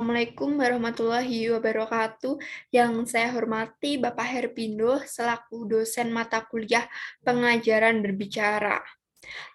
Assalamualaikum warahmatullahi wabarakatuh. Yang saya hormati Bapak Herpindo selaku dosen mata kuliah pengajaran berbicara.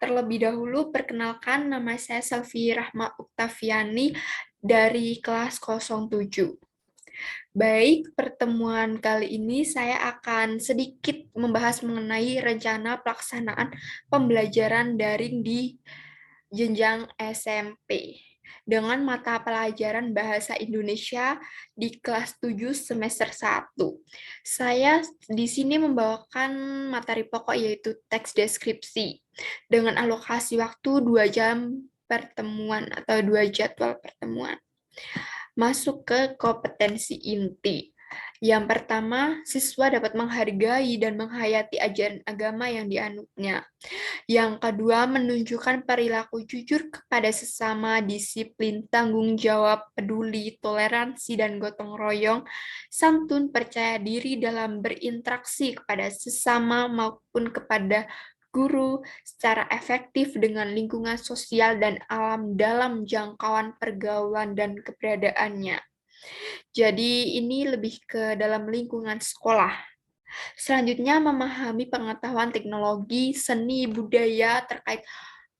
Terlebih dahulu perkenalkan nama saya Selvi Rahma Uktaviani dari kelas 07. Baik, pertemuan kali ini saya akan sedikit membahas mengenai rencana pelaksanaan pembelajaran daring di jenjang SMP dengan mata pelajaran Bahasa Indonesia di kelas 7 semester 1. Saya di sini membawakan materi pokok yaitu teks deskripsi dengan alokasi waktu 2 jam pertemuan atau 2 jadwal pertemuan. Masuk ke kompetensi inti. Yang pertama, siswa dapat menghargai dan menghayati ajaran agama yang dianutnya. Yang kedua, menunjukkan perilaku jujur kepada sesama, disiplin, tanggung jawab, peduli, toleransi, dan gotong royong, santun, percaya diri dalam berinteraksi kepada sesama maupun kepada guru secara efektif dengan lingkungan sosial dan alam dalam jangkauan pergaulan dan keberadaannya. Jadi ini lebih ke dalam lingkungan sekolah. Selanjutnya, memahami pengetahuan teknologi, seni, budaya terkait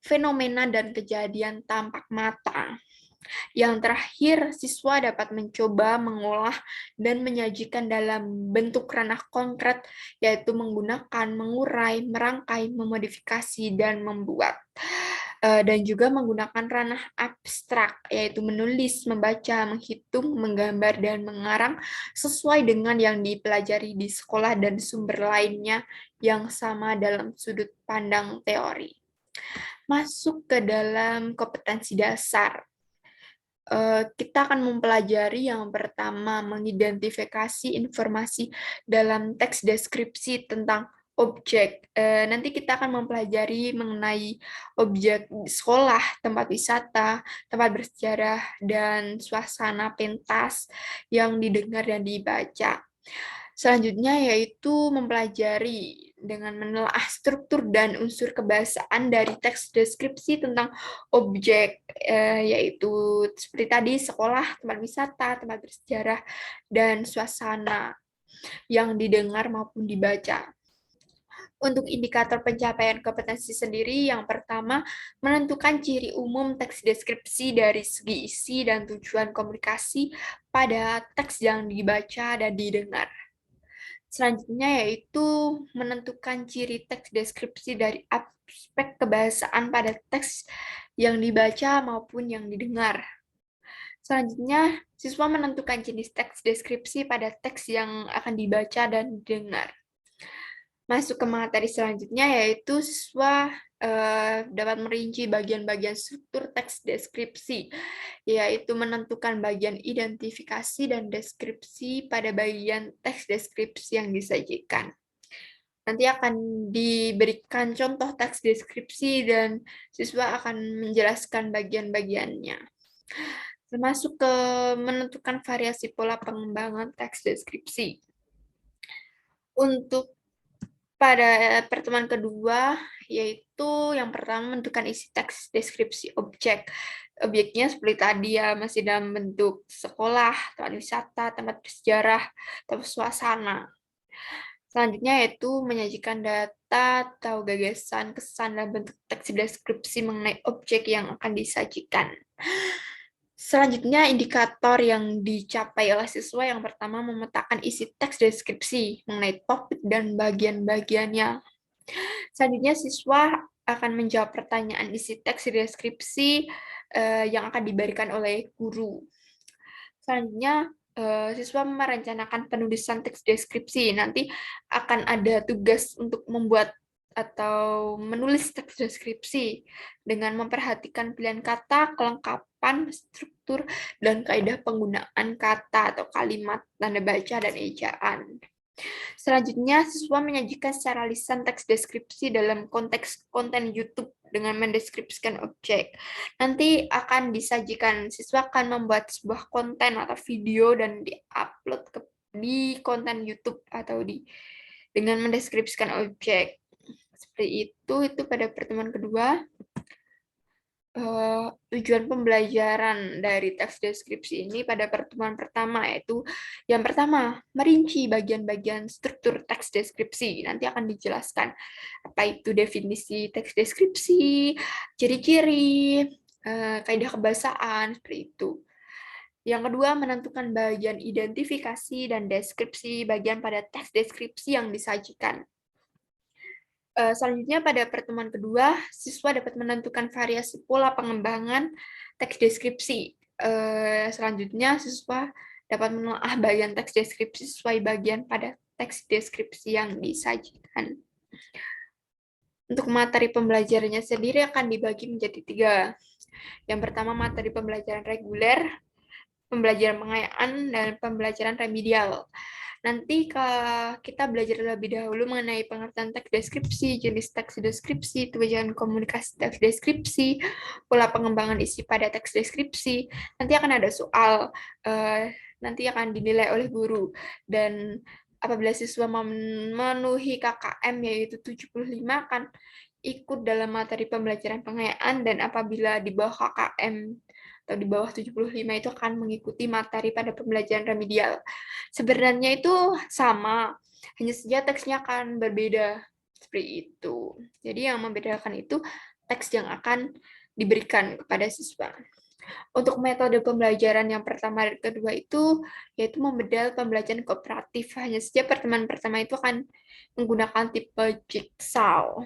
fenomena dan kejadian tampak mata. Yang terakhir, siswa dapat mencoba mengolah dan menyajikan dalam bentuk ranah konkret, yaitu menggunakan, mengurai, merangkai, memodifikasi, dan membuat. Dan juga menggunakan ranah abstrak, yaitu menulis, membaca, menghitung, menggambar, dan mengarang sesuai dengan yang dipelajari di sekolah dan sumber lainnya yang sama dalam sudut pandang teori. Masuk ke dalam kompetensi dasar. Kita akan mempelajari yang pertama, mengidentifikasi informasi dalam teks deskripsi tentang objek. Nanti kita akan mempelajari mengenai objek sekolah, tempat wisata, tempat bersejarah, dan suasana pentas yang didengar dan dibaca. Selanjutnya yaitu mempelajari dengan menelaah struktur dan unsur kebahasaan dari teks deskripsi tentang objek, yaitu seperti tadi sekolah, tempat wisata, tempat bersejarah, dan suasana yang didengar maupun dibaca. Untuk indikator pencapaian kompetensi sendiri, yang pertama, menentukan ciri umum teks deskripsi dari segi isi dan tujuan komunikasi pada teks yang dibaca dan didengar. Selanjutnya yaitu menentukan ciri teks deskripsi dari aspek kebahasaan pada teks yang dibaca maupun yang didengar. Selanjutnya, siswa menentukan jenis teks deskripsi pada teks yang akan dibaca dan didengar. Masuk ke materi selanjutnya, yaitu siswa dapat merinci bagian-bagian struktur teks deskripsi, yaitu menentukan bagian identifikasi dan deskripsi pada bagian teks deskripsi yang disajikan. Nanti akan diberikan contoh teks deskripsi dan siswa akan menjelaskan bagian-bagiannya. Termasuk ke menentukan variasi pola pengembangan teks deskripsi. Untuk pada pertemuan kedua, yaitu yang pertama menentukan isi teks deskripsi objek. Objeknya seperti tadi ya, masih dalam bentuk sekolah, tempat wisata, tempat bersejarah, tempat suasana. Selanjutnya yaitu menyajikan data atau gagasan kesan dalam bentuk teks deskripsi mengenai objek yang akan disajikan. Selanjutnya, indikator yang dicapai oleh siswa yang pertama memetakan isi teks deskripsi mengenai topik dan bagian-bagiannya. Selanjutnya, siswa akan menjawab pertanyaan isi teks deskripsi yang akan diberikan oleh guru. Selanjutnya, siswa merencanakan penulisan teks deskripsi. Nanti akan ada tugas untuk membuat atau menulis teks deskripsi dengan memperhatikan pilihan kata, kelengkapan, struktur, dan kaidah penggunaan kata atau kalimat, tanda baca, dan ejaan. Selanjutnya, siswa menyajikan secara lisan teks deskripsi dalam konteks konten YouTube dengan mendeskripsikan objek. Nanti akan disajikan, siswa akan membuat sebuah konten atau video dan di-upload di konten YouTube atau dengan mendeskripsikan objek. Seperti itu pada pertemuan kedua. tujuan pembelajaran dari teks deskripsi ini pada pertemuan pertama, yaitu yang pertama, merinci bagian-bagian struktur teks deskripsi. Nanti akan dijelaskan apa itu definisi teks deskripsi, ciri-ciri, kaidah kebahasaan, seperti itu. Yang kedua, menentukan bagian identifikasi dan deskripsi bagian pada teks deskripsi yang disajikan. Selanjutnya pada pertemuan kedua, siswa dapat menentukan variasi pola pengembangan teks deskripsi. Selanjutnya, siswa dapat menelaah bagian teks deskripsi sesuai bagian pada teks deskripsi yang disajikan. Untuk materi pembelajarannya sendiri akan dibagi menjadi 3. Yang pertama, materi pembelajaran reguler, pembelajaran pengayaan, dan pembelajaran remedial. Nanti kita belajar lebih dahulu mengenai pengertian teks deskripsi, jenis teks deskripsi, tujuan komunikasi teks deskripsi, pola pengembangan isi pada teks deskripsi. Nanti akan ada soal, nanti akan dinilai oleh guru. Dan apabila siswa memenuhi KKM yaitu 75 akan ikut dalam materi pembelajaran pengayaan, dan apabila di bawah KKM atau di bawah 75 itu akan mengikuti materi pada pembelajaran remedial. Sebenarnya itu sama, hanya saja teksnya akan berbeda, seperti itu. Jadi yang membedakan itu teks yang akan diberikan kepada siswa. Untuk metode pembelajaran yang pertama dan kedua itu yaitu membedah pembelajaran kooperatif. Hanya saja pertemuan pertama itu akan menggunakan tipe jigsaw.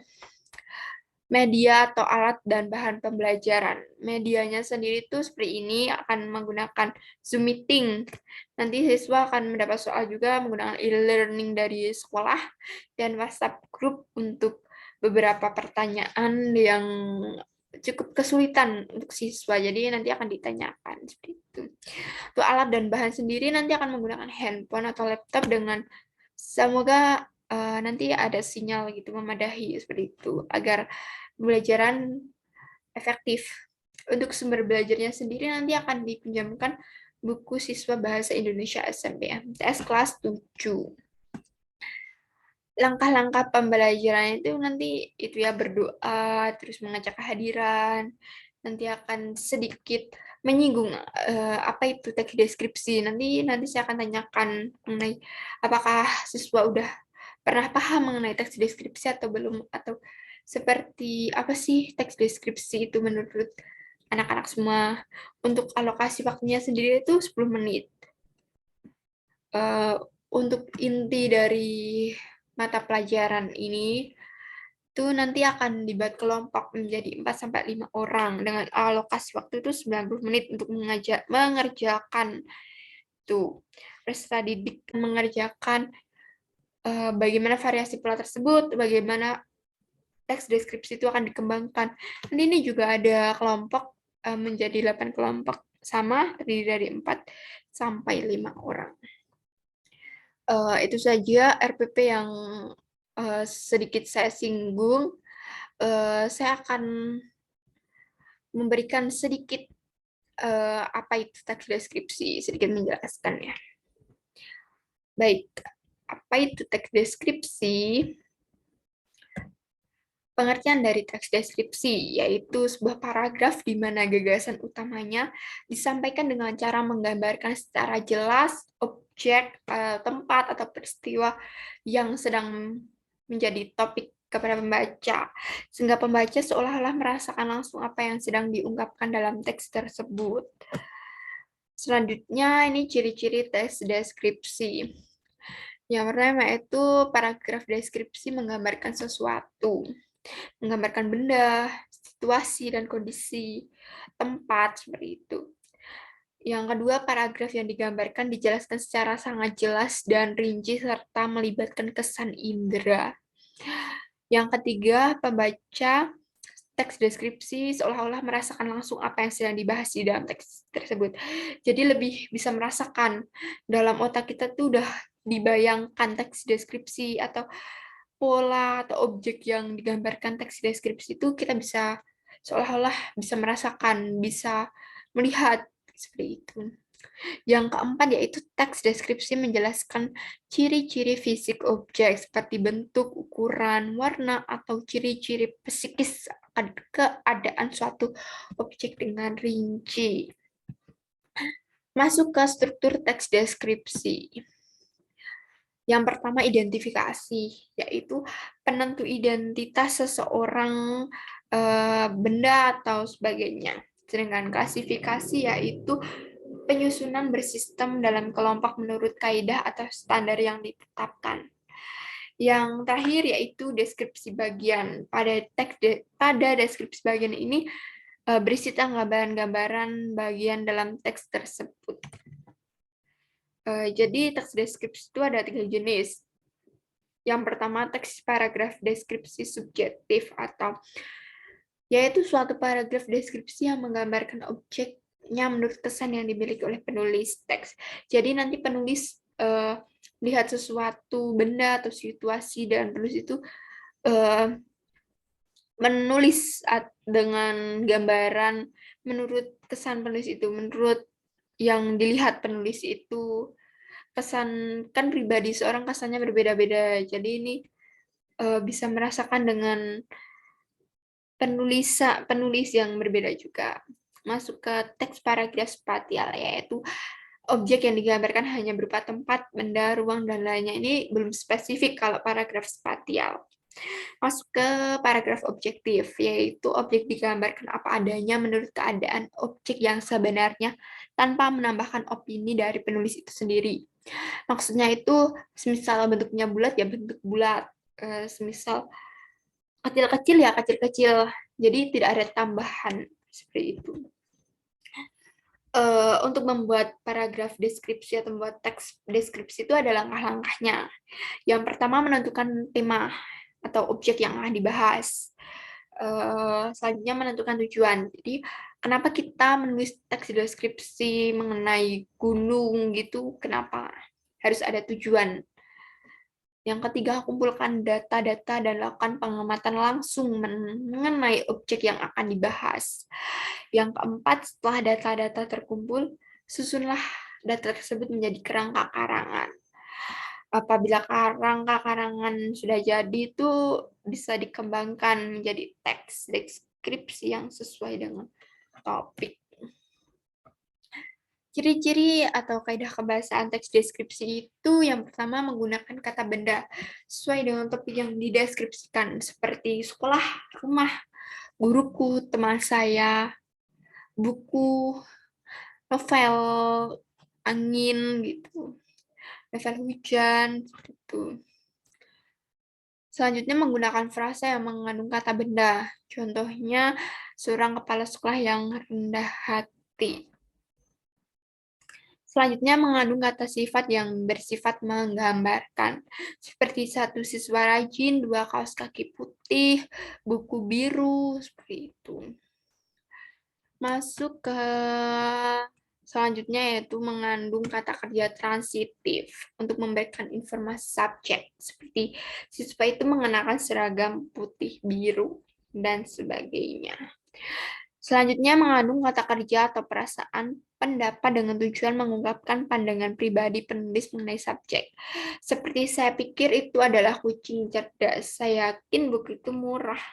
Media atau alat dan bahan pembelajaran. Medianya sendiri itu seperti ini, akan menggunakan Zoom Meeting. Nanti siswa akan mendapat soal juga menggunakan e-learning dari sekolah dan WhatsApp group untuk beberapa pertanyaan yang cukup kesulitan untuk siswa. Jadi nanti akan ditanyakan seperti itu. Untuk alat dan bahan sendiri nanti akan menggunakan handphone atau laptop dengan semoga nanti ada sinyal gitu memadahi seperti itu agar pembelajaran efektif. Untuk sumber belajarnya sendiri nanti akan dipinjamkan buku siswa bahasa Indonesia SMP MTS kelas 7. Langkah-langkah pembelajaran itu nanti itu ya berdoa, terus mengajak kehadiran, nanti akan sedikit menyinggung apa itu teks deskripsi. Nanti saya akan tanyakan mengenai apakah siswa udah pernah paham mengenai teks deskripsi atau belum, atau seperti apa sih teks deskripsi itu menurut anak-anak semua. Untuk alokasi waktunya sendiri itu 10 menit. Eh, untuk inti dari mata pelajaran ini itu nanti akan dibuat kelompok menjadi 4 sampai 5 orang dengan alokasi waktu itu 90 menit untuk mengerjakan itu peserta didik mengerjakan bagaimana variasi pola tersebut, bagaimana teks deskripsi itu akan dikembangkan. Nanti ini juga ada kelompok menjadi 8 kelompok sama terdiri dari 4 sampai 5 orang. Itu saja RPP yang sedikit saya singgung. Saya akan memberikan sedikit apa itu teks deskripsi, sedikit menjelaskannya. Baik, apa itu teks deskripsi? Pengertian dari teks deskripsi yaitu sebuah paragraf di mana gagasan utamanya disampaikan dengan cara menggambarkan secara jelas objek, tempat, atau peristiwa yang sedang menjadi topik kepada pembaca, sehingga pembaca seolah-olah merasakan langsung apa yang sedang diungkapkan dalam teks tersebut. Selanjutnya, ini ciri-ciri teks deskripsi. Yang pertama itu paragraf deskripsi menggambarkan sesuatu, menggambarkan benda, situasi, dan kondisi tempat, seperti itu. Yang kedua, paragraf yang digambarkan dijelaskan secara sangat jelas dan rinci serta melibatkan kesan indera. Yang ketiga, pembaca teks deskripsi seolah-olah merasakan langsung apa yang sedang dibahas di dalam teks tersebut. Jadi lebih bisa merasakan dalam otak kita tuh udah dibayangkan teks deskripsi atau pola atau objek yang digambarkan teks deskripsi itu kita bisa seolah-olah bisa merasakan, bisa melihat seperti itu. Yang keempat yaitu teks deskripsi menjelaskan ciri-ciri fisik objek seperti bentuk, ukuran, warna, atau ciri-ciri psikis keadaan suatu objek dengan rinci. Masuk ke struktur teks deskripsi. Yang pertama identifikasi, yaitu penentu identitas seseorang, benda atau sebagainya. Sedangkan klasifikasi yaitu penyusunan bersistem dalam kelompok menurut kaidah atau standar yang ditetapkan. Yang terakhir yaitu deskripsi bagian. Pada deskripsi bagian ini berisi gambaran-gambaran bagian dalam teks tersebut. Jadi teks deskripsi itu ada 3 jenis. Yang pertama teks paragraf deskripsi subjektif atau yaitu suatu paragraf deskripsi yang menggambarkan objeknya menurut kesan yang dimiliki oleh penulis teks. Jadi nanti penulis lihat sesuatu benda atau situasi dan penulis itu menulis dengan gambaran menurut kesan penulis itu, menurut yang dilihat penulis itu. Kesan kan pribadi seorang kesannya berbeda-beda. Jadi ini bisa merasakan dengan penulis yang berbeda juga. Masuk ke teks paragraf spatial, yaitu objek yang digambarkan hanya berupa tempat, benda, ruang, dan lainnya. Ini belum spesifik kalau paragraf spatial. Masuk ke paragraf objektif, yaitu objek digambarkan apa adanya menurut keadaan objek yang sebenarnya tanpa menambahkan opini dari penulis itu sendiri. Maksudnya itu, semisal bentuknya bulat, ya bentuk bulat. Semisal kecil-kecil, ya kecil-kecil. Jadi tidak ada tambahan seperti itu. Untuk membuat paragraf deskripsi atau membuat teks deskripsi itu ada langkah-langkahnya. Yang pertama menentukan tema atau objek yang akan dibahas. Selanjutnya menentukan tujuan. Jadi kenapa kita menulis teks deskripsi mengenai gunung gitu? Kenapa harus ada tujuan? Yang ketiga, kumpulkan data-data dan lakukan pengamatan langsung mengenai objek yang akan dibahas. Yang keempat, setelah data-data terkumpul, susunlah data tersebut menjadi kerangka karangan. Apabila kerangka karangan sudah jadi, itu bisa dikembangkan menjadi teks deskripsi yang sesuai dengan topik. Ciri-ciri atau kaidah kebahasaan teks deskripsi itu yang pertama menggunakan kata benda sesuai dengan topik yang dideskripsikan seperti sekolah, rumah, guruku, teman saya, buku, novel, angin gitu, novel hujan gitu. Selanjutnya menggunakan frasa yang mengandung kata benda. Contohnya seorang kepala sekolah yang rendah hati. Selanjutnya mengandung kata sifat yang bersifat menggambarkan, seperti satu siswa rajin, dua kaos kaki putih, buku biru, seperti itu. Masuk ke selanjutnya yaitu mengandung kata kerja transitif untuk memberikan informasi subjek, seperti siswa itu mengenakan seragam putih biru, dan sebagainya. Selanjutnya mengandung kata kerja atau perasaan pendapat dengan tujuan mengungkapkan pandangan pribadi penulis mengenai subjek. Seperti saya pikir itu adalah kucing cerdas, saya yakin buku itu murah.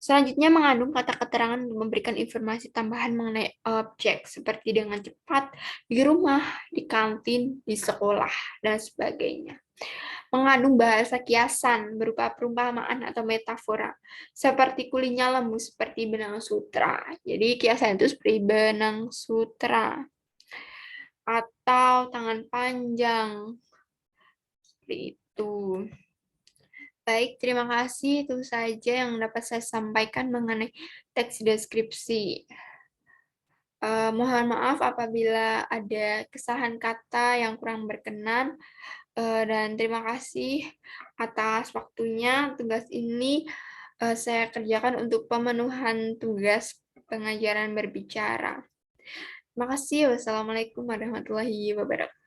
Selanjutnya mengandung kata keterangan untuk memberikan informasi tambahan mengenai objek, seperti dengan cepat, di rumah, di kantin, di sekolah, dan sebagainya. Mengandung bahasa kiasan berupa perumpamaan atau metafora, seperti kulitnya lembut seperti benang sutra. Jadi kiasan itu seperti benang sutra atau tangan panjang. Seperti itu. Baik, terima kasih. Itu saja yang dapat saya sampaikan mengenai teks deskripsi. Mohon maaf apabila ada kesalahan kata yang kurang berkenan. Dan terima kasih atas waktunya. Tugas ini saya kerjakan untuk pemenuhan tugas pengajaran berbicara. Terima kasih. Wassalamualaikum warahmatullahi wabarakatuh.